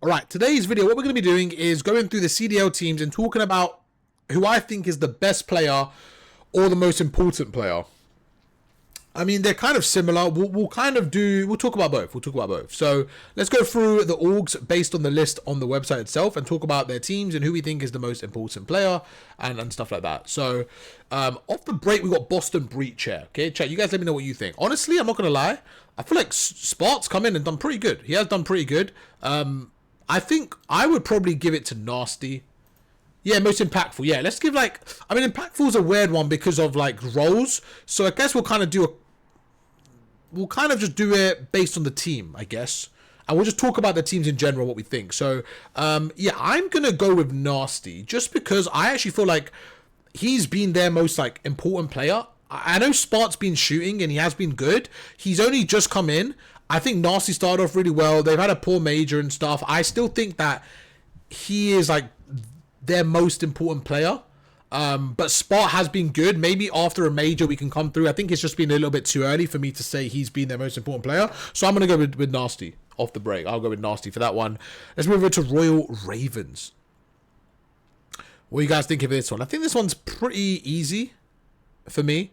Alright, today's video, what we're going to be doing is going through the CDL teams and talking about who I think is the best player or the most important player. I mean, they're kind of similar. We'll talk about both. So let's go through the orgs based on the list on the website itself and talk about their teams and who we think is the most important player and stuff like that. So off the break, we got Boston Breach here. Okay, chat, you guys let me know what you think. Honestly, I'm not going to lie. I feel like Spart's come in and done pretty good. He has done pretty good. I think I would probably give it to Nasty. Yeah, most impactful. Yeah, let's give impactful is a weird one because of roles. So I guess we'll kind of just do it based on the team, I guess. And we'll just talk about the teams in general, what we think. So, yeah, I'm going to go with Nasty just because I actually feel like he's been their most important player. I know Spart's been shooting and he has been good. He's only just come in. I think Nasty started off really well. They've had a poor major and stuff. I still think that he is their most important player. But Spart has been good. Maybe after a major we can come through. I think it's just been a little bit too early for me to say he's been their most important player. So I'm going to go with Nasty off the break. I'll go with Nasty for that one. Let's move over to Royal Ravens. What do you guys think of this one? I think this one's pretty easy for me.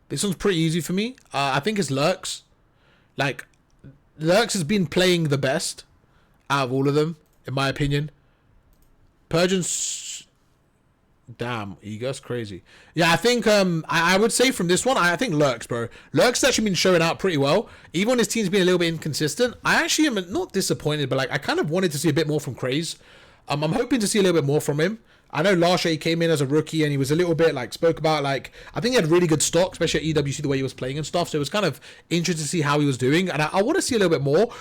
I think it's Lurks. Lurks has been playing the best out of all of them, in my opinion. Persian's... Damn, Ego's crazy. Yeah, I think I would say from this one, I think Lurks, bro. Lurks has actually been showing out pretty well. Even when his team's been a little bit inconsistent, I actually am not disappointed, but I kind of wanted to see a bit more from Craze. I'm hoping to see a little bit more from him. I know last year he came in as a rookie and he was a little bit spoke about I think he had really good stock, especially at EWC, the way he was playing and stuff. So it was kind of interesting to see how he was doing. And I want to see a little bit more.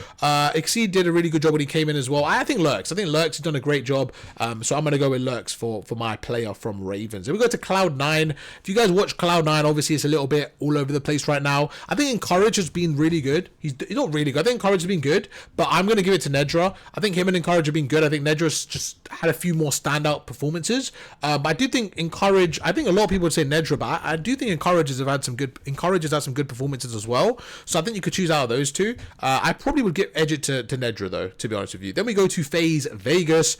Exceed did a really good job when he came in as well. I think Lurks has done a great job. So I'm going to go with Lurks for my player from Ravens. Then we go to Cloud9. If you guys watch Cloud9, obviously it's a little bit all over the place right now. I think Encourage has been really good. He's not really good. I think Encourage has been good, but I'm going to give it to Nedra. I think him and Encourage have been good. I think Nedra's just had a few more standout performances. But I do think Encourage, I think a lot of people would say Nedra, but I do think Encourage has had some good performances as well. So I think you could choose out of those two. I probably would edge it to Nedra though, to be honest with you. Then we go to FaZe Vegas.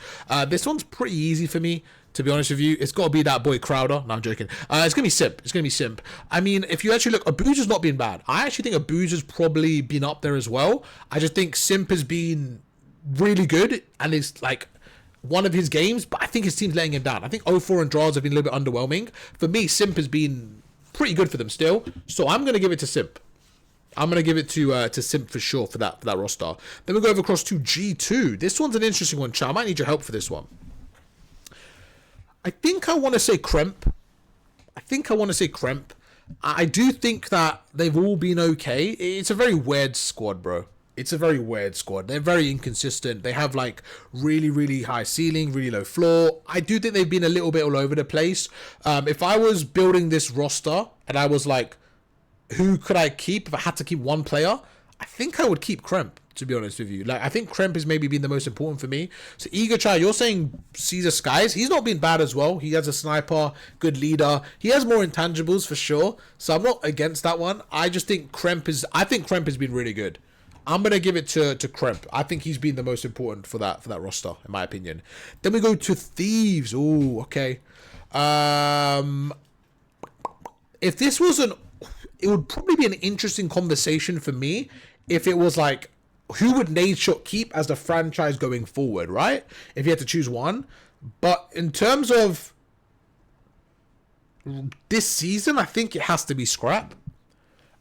This one's pretty easy for me, to be honest with you. It's got to be that boy Crowder. No, I'm joking. It's going to be Simp. I mean, if you actually look, Abuja's not been bad. I actually think Abuja's probably been up there as well. I just think Simp has been really good and it's one of his games, but I think his team's letting him down. I think 0-4 and draws have been a little bit underwhelming. For me, Simp has been pretty good for them still. So I'm going to give it to Simp. I'm going to give it to Simp for sure for that roster. Then we go over across to G2. This one's an interesting one, Chad. I might need your help for this one. I think I want to say Kremp. I do think that they've all been okay. It's a very weird squad, bro. It's a very weird squad. They're very inconsistent. They have really, really high ceiling, really low floor. I do think they've been a little bit all over the place. If I was building this roster and I was who could I keep if I had to keep one player? I think I would keep Kremp, to be honest with you. I think Kremp has maybe been the most important for me. So Ego Chai, you're saying Caesar Skies. He's not been bad as well. He has a sniper, good leader. He has more intangibles for sure. So I'm not against that one. I just think Kremp has been really good. I'm going to give it to Kremp. I think he's been the most important for that roster, in my opinion. Then we go to Thieves. Oh, okay. If this was it would probably be an interesting conversation for me if it was who would Nadeshot keep as the franchise going forward, right? If you had to choose one. But in terms of this season, I think it has to be Scrap.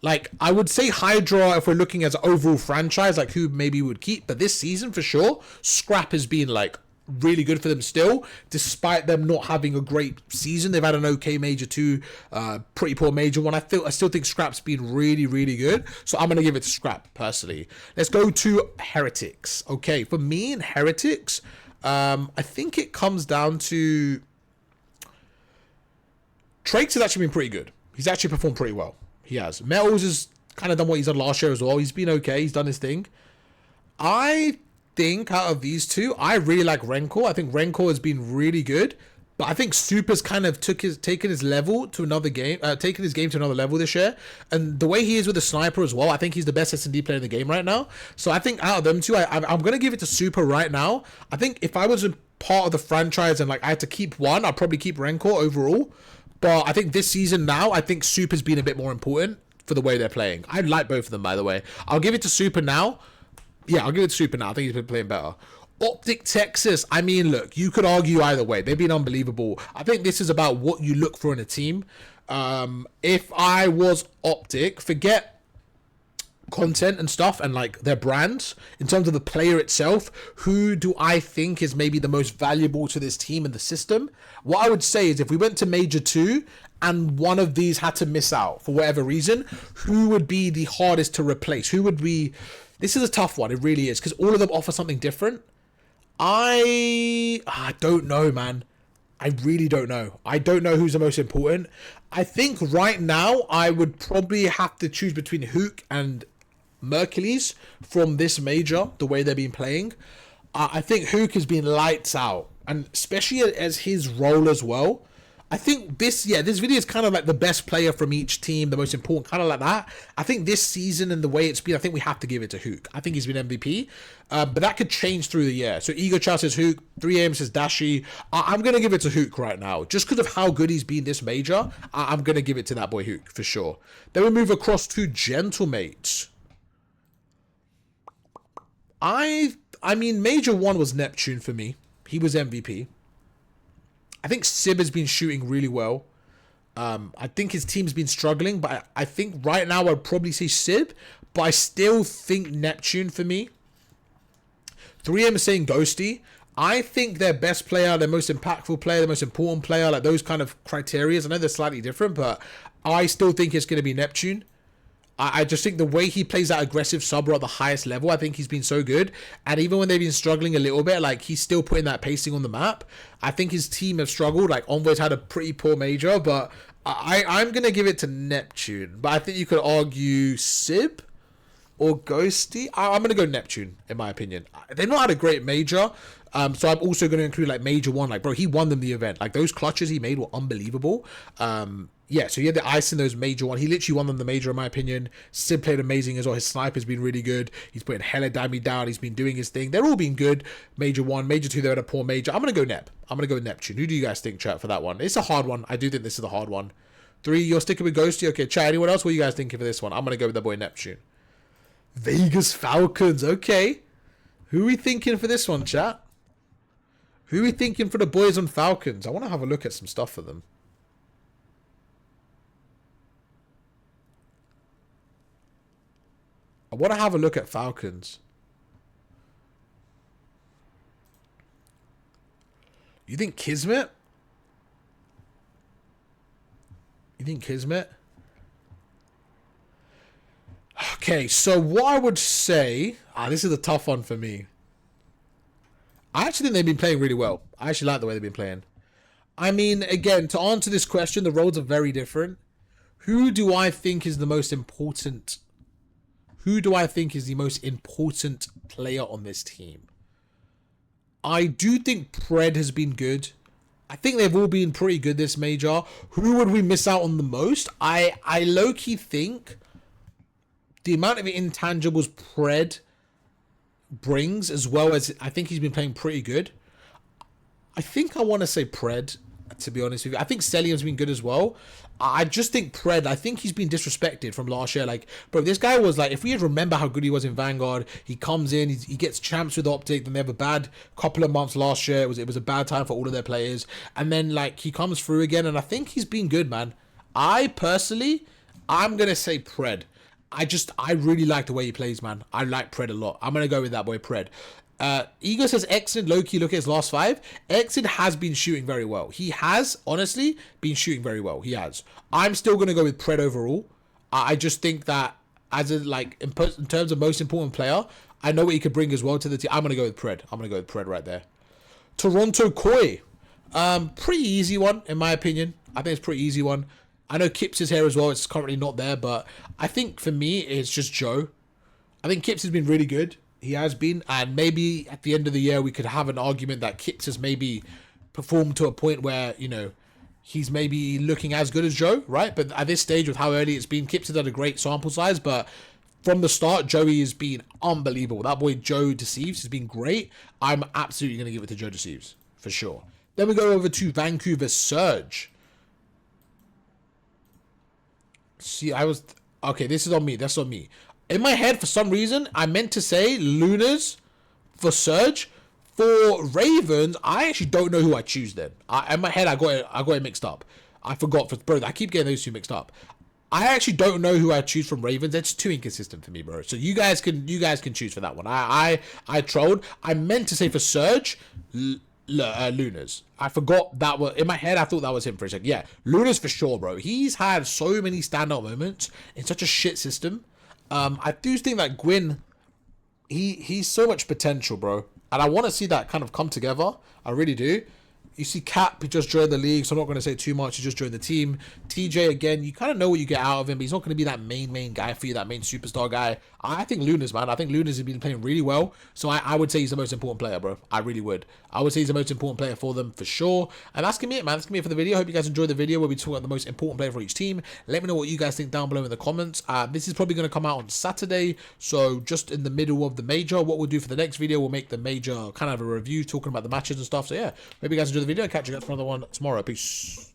I would say Hydra if we're looking as an overall franchise, who maybe would keep. But this season, for sure, Scrap has been, really good for them still, despite them not having a great season. They've had an okay Major 2, pretty poor Major 1. I still think Scrap's been really, really good. So I'm going to give it to Scrap, personally. Let's go to Heretics. Okay, for me in Heretics, I think it comes down to... Trakes has actually been pretty good. He's actually performed pretty well. He has. Metals has kind of done what he's done last year as well. He's been okay. He's done his thing. I think out of these two, I really like Rencor. I think Rencor has been really good. But I think Super's kind of taken his level to another game, taken his game to another level this year. And the way he is with the sniper as well, I think he's the best S&D player in the game right now. So I think out of them two, I'm going to give it to Super right now. I think if I was a part of the franchise and like I had to keep one, I'd probably keep Rancor overall. But I think this season now, I think Super's been a bit more important for the way they're playing. I like both of them, by the way. I'll give it to Super now. Yeah, I'll give it to Super now. I think he's been playing better. Optic Texas, I mean, look, you could argue either way. They've been unbelievable. I think this is about what you look for in a team. If I was Optic, forget content and stuff and like their brands. In terms of the player itself, who do I think is maybe the most valuable to this team and the system? What I would say is if we went to Major 2 and one of these had to miss out for whatever reason, who would be the hardest to replace? Who would be... This is a tough one, it really is, because all of them offer something different. I don't know, man. I really don't know. I don't know who's the most important. I think right now I would probably have to choose between Hook and Mercules from this major, the way they've been playing. I think Hook has been lights out, and especially as his role as well. I think this video is kind of like the best player from each team, the most important, kind of like that. I think this season and the way it's been, I think we have to give it to Hook. I think he's been MVP, but that could change through the year. So Ego Chow says Hook, 3AM says Dashi. I'm going to give it to Hook right now. Just because of how good he's been this major, I'm going to give it to that boy Hook for sure. Then we move across to Gentlemates. I mean, Major 1 was Neptune for me. He was MVP. I think Sib has been shooting really well. I think his team's been struggling, but I think right now I'd probably say Sib, but I still think Neptune for me. 3M is saying Ghosty. I think their best player, their most impactful player, the most important player, like those kind of criteria. I know they're slightly different, but I still think it's going to be Neptune. I just think the way he plays that aggressive Sabra at the highest level, I think he's been so good. And even when they've been struggling a little bit, like he's still putting that pacing on the map. I think his team have struggled. Like Envoy's had a pretty poor major, but I'm going to give it to Neptune. But I think you could argue Sib or Ghosty. I'm going to go Neptune, in my opinion. They've not had a great major. So I'm also going to include like Major 1. Like, bro, he won them the event. Like those clutches he made were unbelievable. Yeah, so he had the ice in those Major 1. He literally won them the major, in my opinion. Sid played amazing as well. His sniper's been really good. He's putting hella damage down. He's been doing his thing. They're all been good. Major 1, Major 2, they had a poor major. I'm going to go Nep. I'm going to go Neptune. Who do you guys think, chat, for that one? It's a hard one. I do think this is a hard one. 3, you're sticking with Ghosty. Okay, chat, anyone else? What are you guys thinking for this one? I'm going to go with the boy Neptune. Vegas Falcons. Okay. Who are we thinking for this one, chat? Who are we thinking for the boys on Falcons? I want to have a look at some stuff for them. I want to have a look at Falcons. You think Kismet? You think Kismet? Okay, so what I would say... this is a tough one for me. I actually think they've been playing really well. I actually like the way they've been playing. I mean, again, to answer this question, the roles are very different. Who do I think is the most important... Who do I think is the most important player on this team? I do think Pred has been good. I think they've all been pretty good this major. Who would we miss out on the most? I low-key think the amount of intangibles Pred brings, as well as I think he's been playing pretty good. I think I want to say Pred, to be honest with you. I think Celium's been good as well. I just think Pred, I think he's been disrespected from last year. Like, bro, this guy was like, if we remember how good he was in Vanguard, he comes in, he gets champs with Optic, then they have a bad couple of months last year. It was a bad time for all of their players. And then, like, he comes through again, and I think he's been good, man. I'm going to say Pred. I really like the way he plays, man. I like Pred a lot. I'm going to go with that boy, Pred. Ego says Exid, low-key, look at his last 5. Exid has been shooting very well. He has, honestly, been shooting very well. He has. I'm still going to go with Pred overall. I just think that as a, like, in terms of most important player, I know what he could bring as well to the team. I'm going to go with Pred. I'm going to go with Pred right there. Toronto Koi. Pretty easy one, in my opinion. I think it's a pretty easy one. I know Kips is here as well. It's currently not there, but I think for me, it's just Joe. I think Kips has been really good. He has been, and maybe at the end of the year we could have an argument that Kips has maybe performed to a point where, you know, he's maybe looking as good as Joe, right? But at this stage, with how early it's been, Kips has had a great sample size, but from the start, Joey has been unbelievable. That boy Joe Deceives has been great. I'm absolutely going to give it to Joe Deceives, for sure. Then we go over to Vancouver Surge. See, okay, this is on me. That's on me. In my head, for some reason, I meant to say Lunas for Surge. For Ravens, I actually don't know who I choose then. In my head, I got it mixed up. I forgot. Bro, I keep getting those two mixed up. I actually don't know who I choose from Ravens. It's too inconsistent for me, bro. So you guys can choose for that one. I trolled. I meant to say for Surge, Lunas. I forgot that was in my head. I thought that was him for a second. Yeah, Lunas for sure, bro. He's had so many standout moments in such a shit system. I do think that Gwyn, he's so much potential, bro. And I want to see that kind of come together. I really do. You see Cap, he just joined the league, so I'm not going to say too much. He just joined the team. TJ, again, you kind of know what you get out of him, but he's not going to be that main guy for you, that main superstar guy. I think Lunas, man. I think Lunas has been playing really well. So I would say he's the most important player, bro. I really would. I would say he's the most important player for them, for sure. And that's going to be it, man. That's going to be it for the video. I hope you guys enjoyed the video where we talk about the most important player for each team. Let me know what you guys think down below in the comments. This is probably going to come out on Saturday, so just in the middle of the major. What we'll do for the next video, we'll make the major kind of a review, talking about the matches and stuff. So yeah, hope you guys enjoyed the video. Catch you guys for another one tomorrow. Peace.